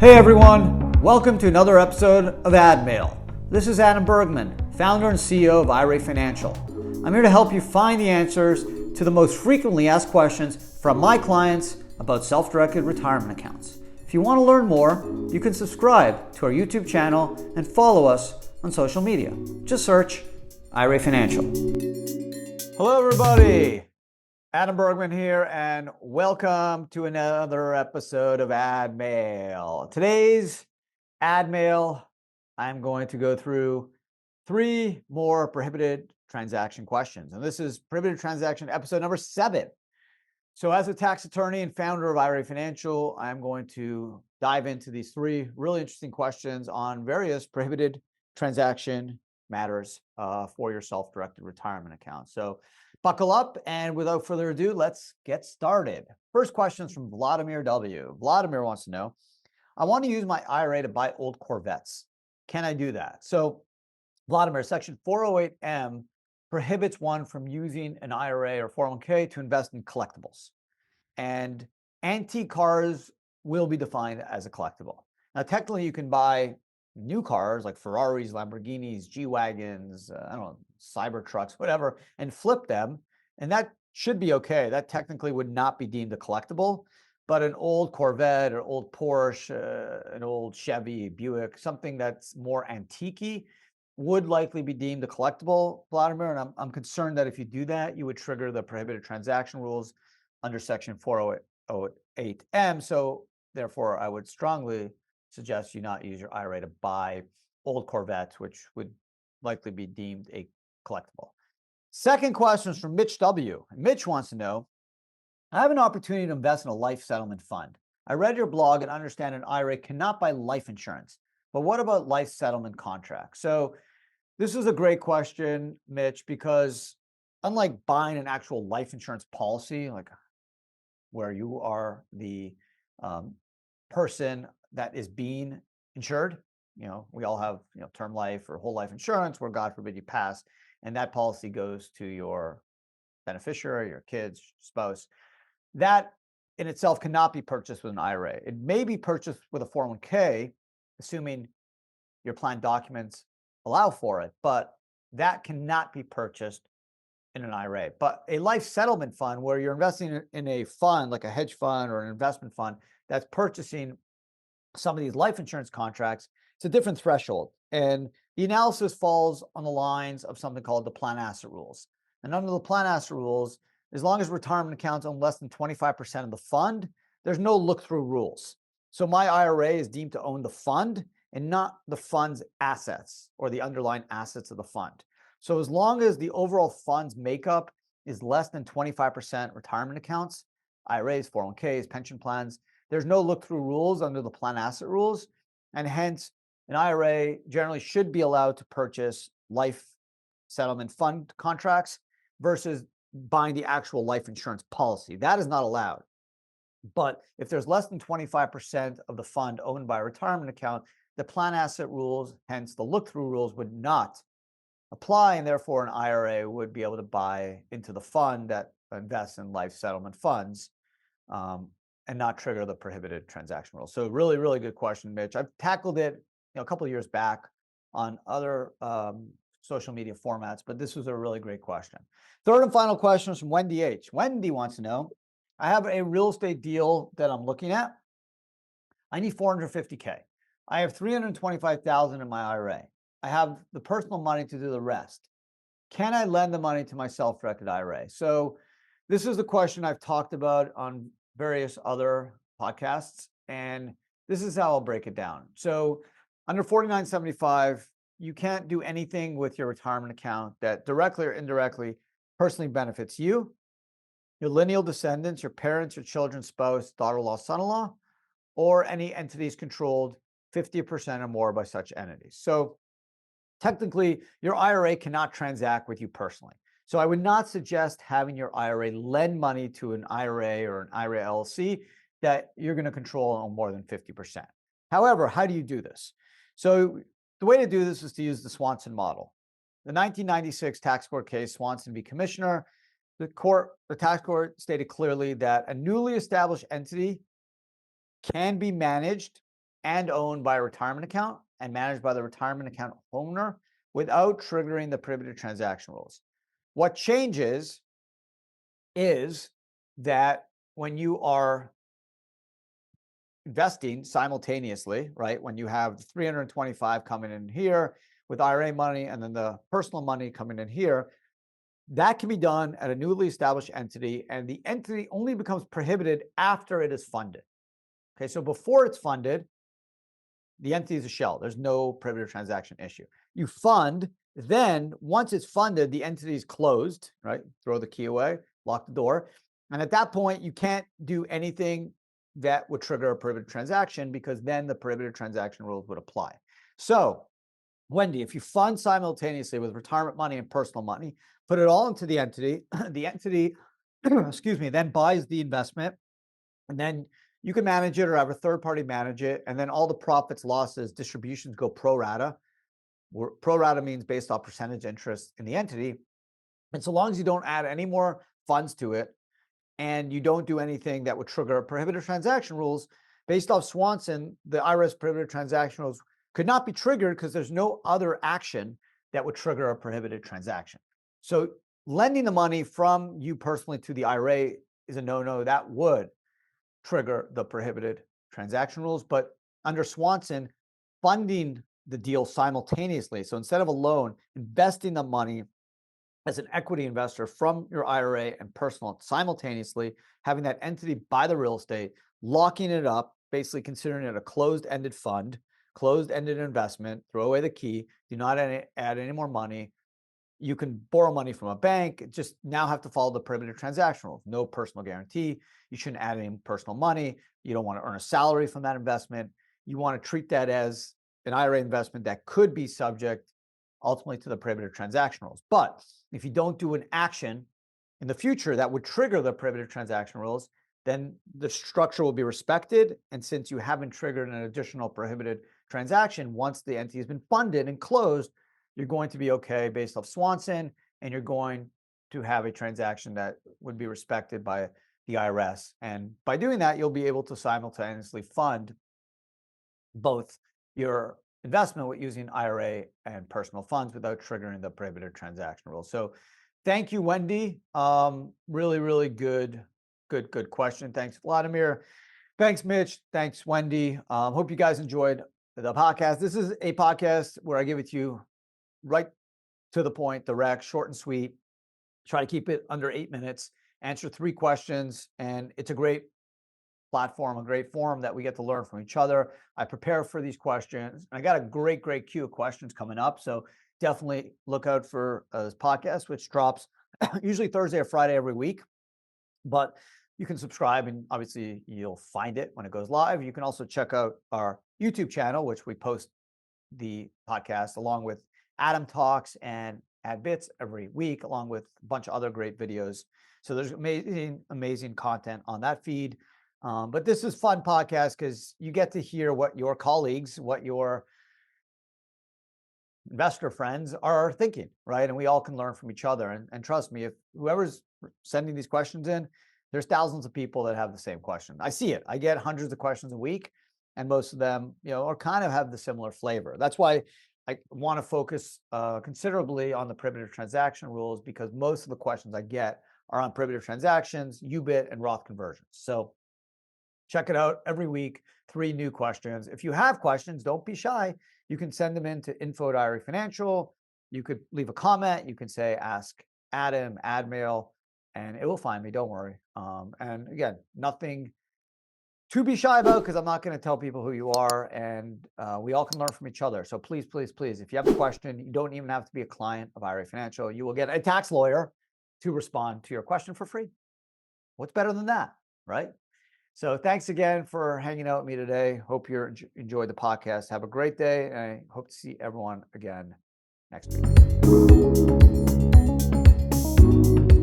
Hey everyone, welcome to another episode of AdMail. This is Adam Bergman, founder and CEO of IRA Financial. I'm here to help you find the answers to the most frequently asked questions from my clients about self-directed retirement accounts. If you want to learn more, you can subscribe to our YouTube channel and follow us on social media. Just search IRA Financial. Hello everybody, Adam Bergman here, and welcome to another episode of AdMail. Today's AdMail, I'm going to go through 3 more prohibited transaction questions. And this is prohibited transaction episode number 7. So as a tax attorney and founder of IRA Financial, I'm going to dive into these 3 really interesting questions on various prohibited transaction matters for your self-directed retirement account. So buckle up, and without further ado, let's get started. First question is from Vladimir W. Vladimir wants to know, I want to use my IRA to buy old Corvettes. Can I do that? So Vladimir, Section 408M prohibits one from using an IRA or 401k to invest in collectibles. And antique cars will be defined as a collectible. Now, technically, you can buy new cars like Ferraris, Lamborghinis, G-Wagons, I don't know, Cybertrucks, whatever, and flip them. And that should be okay. That technically would not be deemed a collectible. But an old Corvette or old Porsche, an old Chevy, Buick, something that's more antique-y would likely be deemed a collectible, Vladimir. And I'm concerned that if you do that, you would trigger the prohibited transaction rules under Section 408M. So therefore, I would strongly suggest you not use your IRA to buy old Corvettes, which would likely be deemed a collectible. Second question is from Mitch W. Mitch wants to know, I have an opportunity to invest in a life settlement fund. I read your blog and understand an IRA cannot buy life insurance, but what about life settlement contracts? So this is a great question, Mitch, because unlike buying an actual life insurance policy, like where you are the person that is being insured, we all have, term life or whole life insurance where God forbid you pass, and that policy goes to your beneficiary, your kids, spouse. That in itself cannot be purchased with an IRA. It may be purchased with a 401k, assuming your plan documents allow for it, but that cannot be purchased in an IRA. But a life settlement fund where you're investing in a fund like a hedge fund or an investment fund that's purchasing some of these life insurance contracts, it's a different threshold. And the analysis falls on the lines of something called the plan asset rules. And under the plan asset rules, as long as retirement accounts own less than 25% of the fund, there's no look-through rules. So my IRA is deemed to own the fund and not the fund's assets or the underlying assets of the fund. So as long as the overall fund's makeup is less than 25% retirement accounts, IRAs, 401ks, pension plans, there's no look-through rules under the plan asset rules, and hence an IRA generally should be allowed to purchase life settlement fund contracts versus buying the actual life insurance policy. That is not allowed. But if there's less than 25% of the fund owned by a retirement account, the plan asset rules, hence the look-through rules, would not apply, and therefore an IRA would be able to buy into the fund that invests in life settlement funds and not trigger the prohibited transaction rule. So really, really good question, Mitch. I've tackled it a couple of years back on other social media formats, but this was a really great question. Third and final question is from Wendy H. Wendy wants to know, I have a real estate deal that I'm looking at. I need $450K. I have $325,000 in my IRA. I have the personal money to do the rest. Can I lend the money to my self-directed IRA? So this is the question I've talked about on various other podcasts, and this is how I'll break it down. So under 4975, you can't do anything with your retirement account that directly or indirectly personally benefits you, your lineal descendants, your parents, your children, spouse, daughter-in-law, son-in-law, or any entities controlled 50% or more by such entities. So technically, your IRA cannot transact with you personally. So I would not suggest having your IRA lend money to an IRA or an IRA LLC that you're going to control on more than 50%. However, how do you do this? So the way to do this is to use the Swanson model. The 1996 tax court case, Swanson v. Commissioner, the tax court stated clearly that a newly established entity can be managed and owned by a retirement account and managed by the retirement account owner without triggering the prohibited transaction rules. What changes is that when you are investing simultaneously, right? When you have 325 coming in here with IRA money and then the personal money coming in here, that can be done at a newly established entity, and the entity only becomes prohibited after it is funded. Okay, so before it's funded, the entity is a shell. There's no prohibited transaction issue. You fund, then once it's funded, the entity is closed, right? Throw the key away, lock the door. And at that point, you can't do anything that would trigger a prohibited transaction because then the prohibited transaction rules would apply. So, Wendy, if you fund simultaneously with retirement money and personal money, put it all into the entity excuse me, then buys the investment, and then you can manage it or have a third party manage it, and then all the profits, losses, distributions go pro rata. Pro rata means based off percentage interest in the entity. And so long as you don't add any more funds to it and you don't do anything that would trigger prohibited transaction rules, based off Swanson, the IRS prohibited transaction rules could not be triggered because there's no other action that would trigger a prohibited transaction. So lending the money from you personally to the IRA is a no-no. That would trigger the prohibited transaction rules. But under Swanson, funding the deal simultaneously, so instead of a loan, investing the money as an equity investor from your IRA and personal simultaneously, having that entity buy the real estate, locking it up, basically considering it a closed-ended fund, closed-ended investment, throw away the key, do not add any more money. You can borrow money from a bank, just now have to follow the prohibited transaction rules. No personal guarantee. You shouldn't add any personal money. You don't want to earn a salary from that investment. You want to treat that as an IRA investment that could be subject ultimately to the prohibited transaction rules. But if you don't do an action in the future that would trigger the prohibited transaction rules, then the structure will be respected. And since you haven't triggered an additional prohibited transaction, once the entity has been funded and closed, you're going to be okay based off Swanson, and you're going to have a transaction that would be respected by the IRS. And by doing that, you'll be able to simultaneously fund both your investment with using IRA and personal funds without triggering the prohibited transaction rules. So thank you, Wendy. Really, really good question. Thanks, Vladimir. Thanks, Mitch. Thanks, Wendy. Hope you guys enjoyed the podcast. This is a podcast where I give it to you right to the point, direct, short and sweet. Try to keep it under 8 minutes, answer 3 questions, and it's a great platform, a great forum that we get to learn from each other. I prepare for these questions. I got a great queue of questions coming up. So definitely look out for this podcast, which drops usually Thursday or Friday every week. But you can subscribe and obviously you'll find it when it goes live. You can also check out our YouTube channel, which we post the podcast along with Adam Talks and Ad Bits every week, along with a bunch of other great videos. So there's amazing content on that feed. But this is fun podcast because you get to hear what your colleagues, what your investor friends are thinking, right? And we all can learn from each other. And trust me, if whoever's sending these questions in, there's thousands of people that have the same question. I see it. I get hundreds of questions a week, and most of them, are kind of have the similar flavor. That's why I want to focus considerably on the prohibited transaction rules, because most of the questions I get are on prohibited transactions, UBIT, and Roth conversions. So check it out every week, 3 new questions. If you have questions, don't be shy. You can send them in to info@IRA Financial. You could leave a comment. You can say, ask Adam, AdMail, and it will find me. Don't worry. And again, nothing to be shy about, because I'm not going to tell people who you are, and we all can learn from each other. So please, if you have a question, you don't even have to be a client of IRA Financial. You will get a tax lawyer to respond to your question for free. What's better than that, right? So thanks again for hanging out with me today. Hope you enjoyed the podcast. Have a great day, and I hope to see everyone again next week.